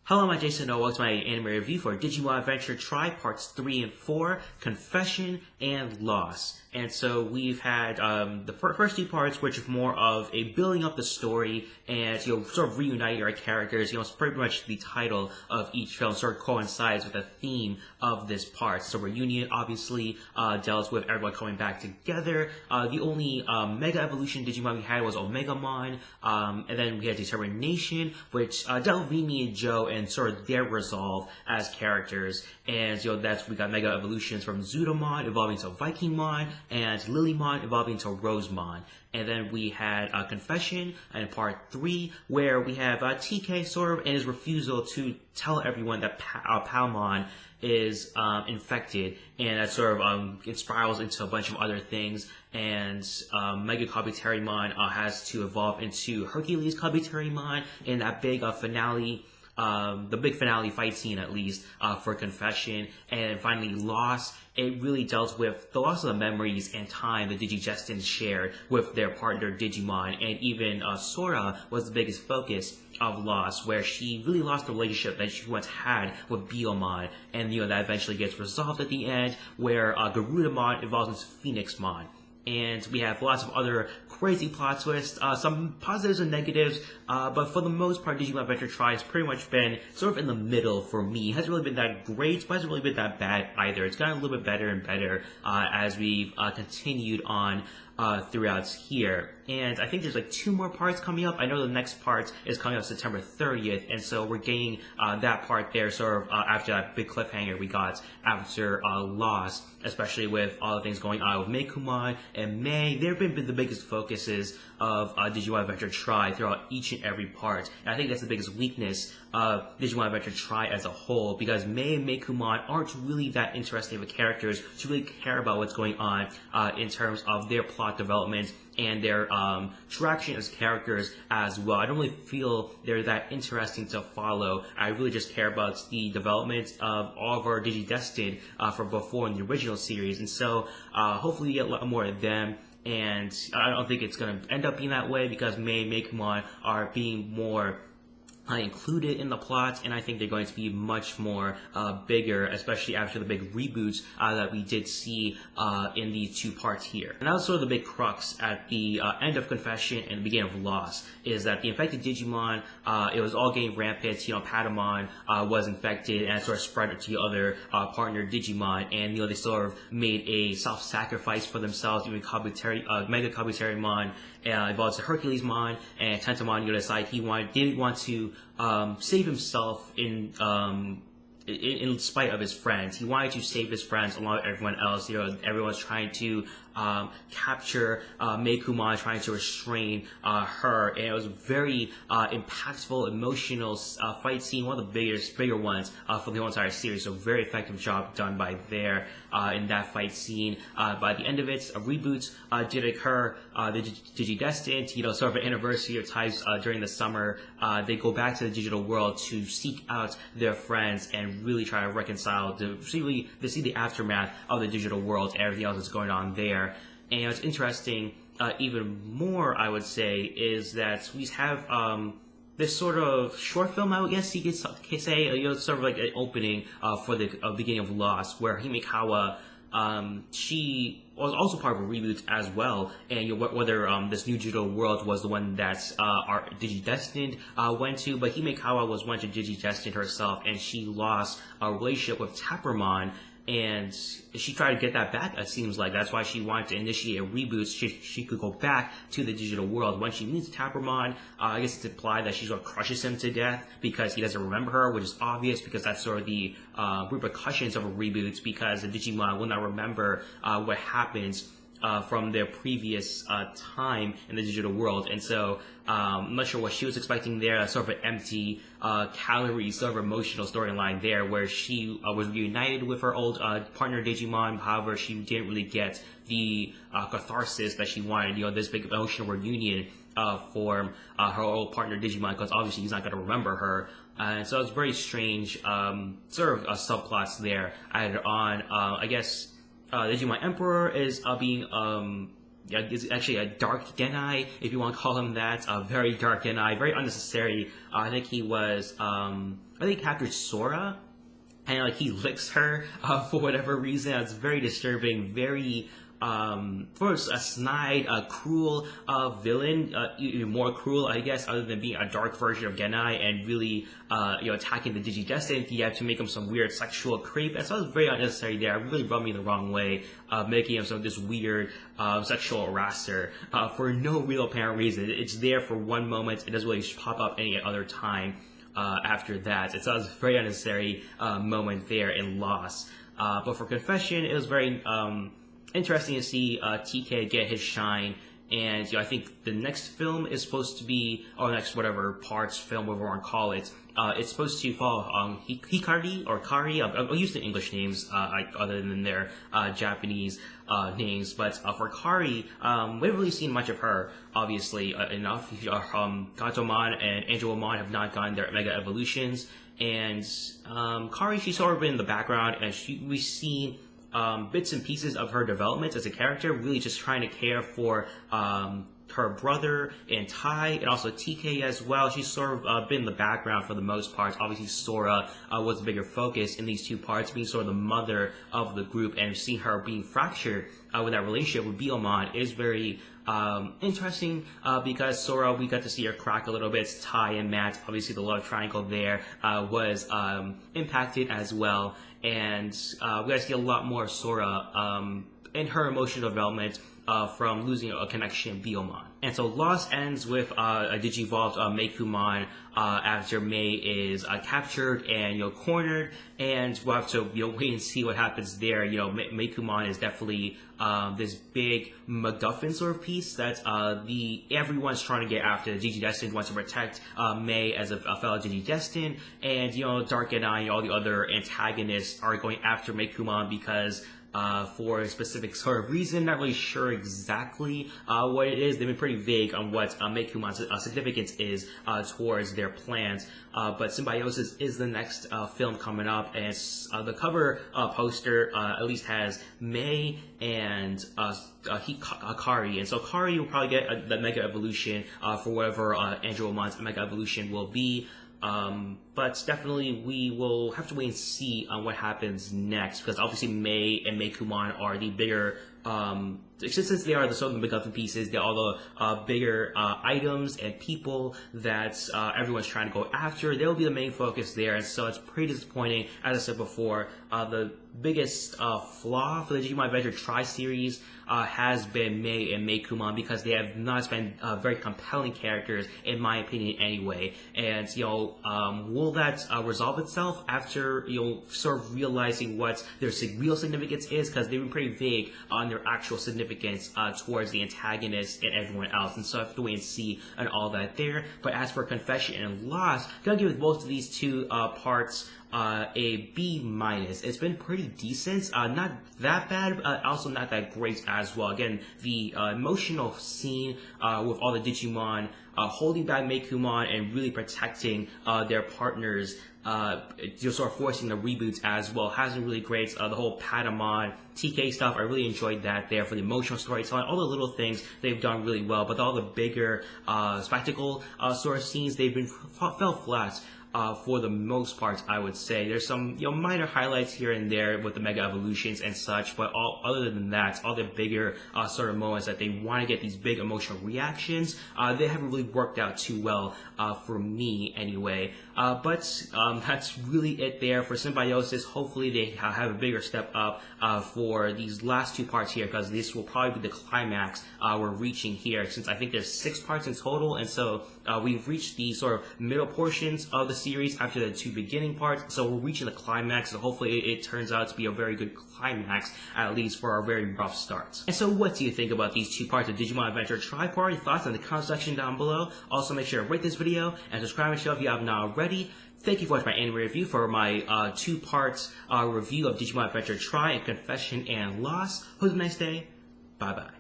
Hello, I'm Jason. Welcome to my anime review for Digimon Adventure Tri Parts 3 and 4, Confession and Loss. And so we've had the first two parts, which is more of a building up the story and sort of reuniting our characters. It's pretty much the title of each film sort of coincides with the theme of this part. So reunion obviously deals with everyone coming back together. The only Mega Evolution Digimon we had was Omegamon, and then we had Determination, which dealt with Mimi and Joe and sort of their resolve as characters. And we got Mega Evolutions from Zudomon evolving to Vikingmon, and Lilymon evolving to Rosemon. And then we had Confession in part 3, where we have TK sort of and his refusal to tell everyone that Palmon is infected, and that sort of it spirals into a bunch of other things. And Mega Kabuterimon has to evolve into Hercules Kabuterimon in that big finale. The big finale fight scene, at least, for Confession. And finally, Loss. It really dealt with the loss of the memories and time the Digidestins shared with their partner Digimon. And even Sora was the biggest focus of Loss, where she really lost the relationship that she once had with Biomon. And, that eventually gets resolved at the end, where Garudamon evolves into Phoenixmon. And we have lots of other crazy plot twists, some positives and negatives, but for the most part, Digimon Adventure Tri has pretty much been sort of in the middle for me. It hasn't really been that great, but hasn't really been that bad either. It's gotten a little bit better and better as we've continued on throughout here. And I think there's like 2 more parts coming up. I know the next part is coming up September 30th, and so we're getting that part there sort of after that big cliffhanger we got after Loss, especially with all the things going on with Meikumon and Mei. They've been the biggest focuses of Digimon Adventure Tri throughout each and every part. And I think that's the biggest weakness of Digimon Adventure Tri as a whole, because Mei and Meikumon aren't really that interesting of characters to really care about what's going on in terms of their plot development and their traction as characters as well. I don't really feel they're that interesting to follow. I really just care about the development of all of our Digidestined from before in the original series, and so hopefully we get a lot more of them. And I don't think it's going to end up being that way, because Mei and Meikumon are being more included in the plot, and I think they're going to be much more bigger, especially after the big reboots that we did see in the 2 parts here. And that was sort of the big crux at the end of Confession and the beginning of Loss, is that the infected Digimon, it was all getting rampant. Patamon was infected and sort of spread to the other partner Digimon, and they sort of made a self-sacrifice for themselves. Even Mega Kabuterimon evolved to Herculesmon, and Tentomon decided he didn't want to save himself in spite of his friends. He wanted to save his friends along with everyone else. Everyone's trying to capture Meikumon, trying to restrain her, and it was a very impactful, emotional fight scene, one of the bigger ones for the whole entire series. So very effective job done by there in that fight scene. By the end of it, a reboot did occur. The Digidestined, sort of an anniversary of times during the summer, they go back to the digital world to seek out their friends and really try to reconcile, to see the aftermath of the digital world and everything else that's going on there. And what's interesting, even more, I would say, is that we have this sort of short film, I would guess you could say, sort of like an opening for the beginning of Lost, where Himekawa, she was also part of a reboot as well, and whether this new digital world was the one that our Digidestined went to, but Himekawa was one to Digidestined herself, and she lost a relationship with Tappermon, and she tried to get that back, it seems like. That's why she wanted to initiate a reboot, so she could go back to the digital world. When she meets Tappermon, I guess it's implied that she sort of crushes him to death because he doesn't remember her, which is obvious because that's sort of the repercussions of a reboot, because the Digimon will not remember what happens from their previous time in the digital world. And so I'm not sure what she was expecting there. Sort of an empty calorie, sort of emotional storyline there, where she was reunited with her old partner Digimon. However, she didn't really get the catharsis that she wanted, this big emotional reunion for her old partner Digimon, because obviously he's not going to remember her. And so it's very strange sort of subplots there added on. I guess Digimon Emperor is being is actually a dark Genai, if you want to call him that. A very dark Genai, very unnecessary. I think he was, I think he captured Sora, and like he licks her for whatever reason. It's very disturbing, very for a snide, cruel villain, even more cruel, I guess, other than being a dark version of Genai and really, attacking the Digidestined. You have to make him some weird sexual creep, and so it was very unnecessary there. It really rubbed me the wrong way, making him some this weird sexual harasser for no real apparent reason. It's there for one moment. It doesn't really pop up any other time. After that, it's a very unnecessary moment there in Lost. But for Confession, it was very interesting to see TK get his shine, and I think the next film is supposed to be, or next whatever parts film, whatever we want to call it, it's supposed to follow Hikari or Kari. I'll use the English names other than their Japanese names, but for Kari, we haven't really seen much of her, obviously, enough. Gatomon and Angelomon have not gotten their Mega Evolutions, and Kari, she's sort of been in the background, and we've seen bits and pieces of her development as a character, really just trying to care for her brother and Tai, and also TK as well. She's sort of been in the background for the most part. Obviously, Sora was the bigger focus in these two parts, being sort of the mother of the group, and seeing her being fractured with that relationship with Biyomon is very interesting because Sora, we got to see her crack a little bit. Tai and Matt, obviously the love triangle there was impacted as well, and we got to see a lot more Sora in her emotional development from losing a connection with Biyomon. And so Lost ends with a Digivolved Meikumon after Mei is captured and cornered, and we'll have to wait and see what happens there. Meikumon is definitely this big MacGuffin sort of piece that everyone's trying to get after. The Digidestined wants to protect Mei as a fellow Digidestined, and Dark and all the other antagonists are going after Meikumon because for a specific sort of reason. Not really sure exactly what it is. They've been pretty vague on what Meikumon's significance is towards their plans. But Symbiosis is the next film coming up, and the cover poster at least has Mei and Kari, and so Kari will probably get the Mega Evolution for whatever Angelomon's Mega Evolution will be. But definitely we will have to wait and see on what happens next, because obviously Mei and Meikumon are the bigger, since they are the sort of the MacGuffin pieces, they're all the bigger items and people that everyone's trying to go after. They'll be the main focus there, and so it's pretty disappointing. As I said before, the biggest flaw for the Digimon Adventure Tri-Series has been Mei and Meikumon, because they have not been very compelling characters, in my opinion, anyway. And will that resolve itself after sort of realizing what their real significance is? Because they've been pretty vague on their actual significance towards the antagonist and everyone else, and so I have to wait and see and all that there. But as for Confession and Lost, I'm gonna give both of these two parts a B-. It's been pretty decent, not that bad, but also not that great as well. Again, the emotional scene with all the Digimon holding back Meikumon and really protecting their partners, sort of forcing the reboots as well, has been really great. The whole Patamon TK stuff, I really enjoyed that there for the emotional storytelling. All the little things they've done really well, but all the bigger spectacle sort of scenes, they've been fell flat. For the most part, I would say. There's some minor highlights here and there with the Mega Evolutions and such, but other than that, all the bigger sort of moments that they want to get these big emotional reactions, they haven't really worked out too well for me anyway. But that's really it there for Symbiosis. Hopefully they have a bigger step up for these last two parts here, because this will probably be the climax we're reaching here, since I think there's 6 parts in total, and so we've reached the sort of middle portions of the series after the 2 beginning parts, so we're reaching the climax, so hopefully it turns out to be a very good climax, at least for our very rough starts. And so what do you think about these 2 parts of Digimon Adventure Tri-Party? Thoughts in the comment section down below. Also make sure to rate this video and subscribe to the show if you have not already. Thank you for watching my anime review for my 2-part review of Digimon Adventure Tri and Confession and Lost. Hope you have a nice day. Bye bye.